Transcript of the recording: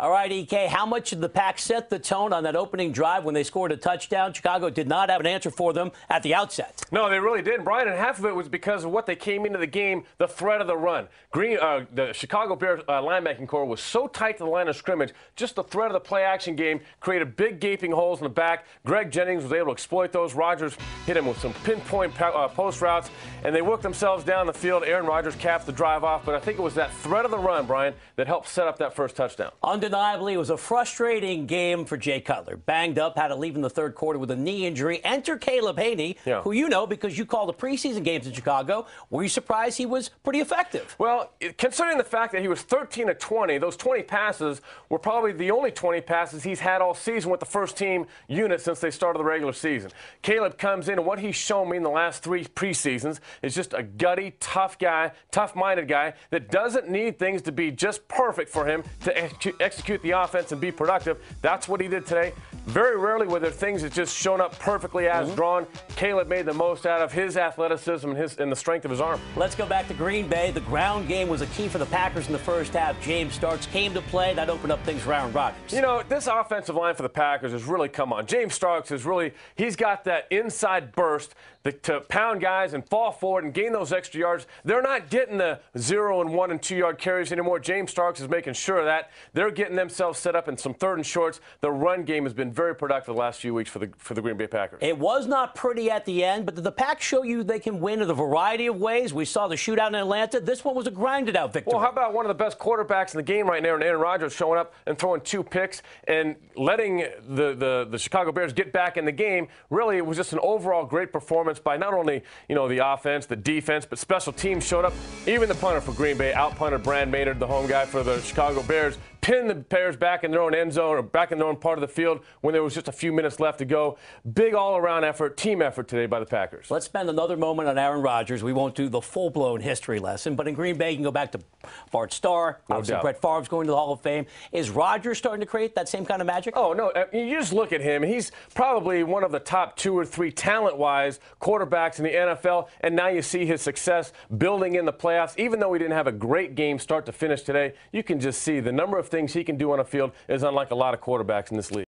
All right, EK, how much did the Pack set the tone on that opening drive when they scored a touchdown? Chicago did not have an answer for them at the outset. No, they really didn't, Brian, and half of it was because of what they came into the game, the threat of the run. The Chicago Bears linebacking core was so tight to the line of scrimmage, just the threat of the play-action game created big gaping holes in the back. Greg Jennings was able to exploit those. Rodgers hit him with some pinpoint post routes, and they worked themselves down the field. Aaron Rodgers capped the drive off, but I think it was that threat of the run, Brian, that helped set up that first touchdown. Undeniably, it was a frustrating game for Jay Cutler. Banged up, had to leave in the third quarter with a knee injury. Enter Caleb Haney, who you know because you call the preseason games in Chicago. Were you surprised he was pretty effective? Well, considering the fact that he was 13 of 20, those 20 passes were probably the only 20 passes he's had all season with the first-team unit since they started the regular season. Caleb comes in, and what he's shown me in the last 3 preseasons is just a gutty, tough guy, tough-minded guy that doesn't need things to be just perfect for him to execute the offense and be productive. That's what he did today. Very rarely were there things that just shown up perfectly as drawn. Caleb made the most out of his athleticism and the strength of his arm. Let's go back to Green Bay. The ground game was a key for the Packers in the first half. James Starks came to play. That opened up things for Aaron Rodgers. You know, this offensive line for the Packers has really come on. James Starks is really, he's got that inside burst to pound guys and fall forward and gain those extra yards. They're not getting the 0 and 1 and 2 yard carries anymore. James Starks is making sure of that. They're getting themselves set up in some third and shorts. The run game has been very productive the last few weeks for the Green Bay Packers. It was not pretty at the end, but did the Pack show you they can win in a variety of ways? We saw the shootout in Atlanta. This one was a grinded-out victory. Well, how about one of the best quarterbacks in the game right now, and Aaron Rodgers showing up and throwing 2 picks and letting the Chicago Bears get back in the game. Really, it was just an overall great performance by not only the offense, the defense, but special teams showed up. Even the punter for Green Bay out-punted Brand Maynard, the home guy for the Chicago Bears, pinned the Bears back in their own end zone or back in their own part of the field when there was just a few minutes left to go. Big all-around effort, team effort today by the Packers. Let's spend another moment on Aaron Rodgers. We won't do the full-blown history lesson, but in Green Bay, you can go back to Bart Starr. Obviously, Brett Favre's going to the Hall of Fame. Is Rodgers starting to create that same kind of magic? Oh, no. You just look at him. He's probably one of the top 2 or 3 talent-wise quarterbacks in the NFL, and now you see his success building in the playoffs. Even though he didn't have a great game start to finish today, you can just see the number of things he can do on a field is unlike a lot of quarterbacks in this league.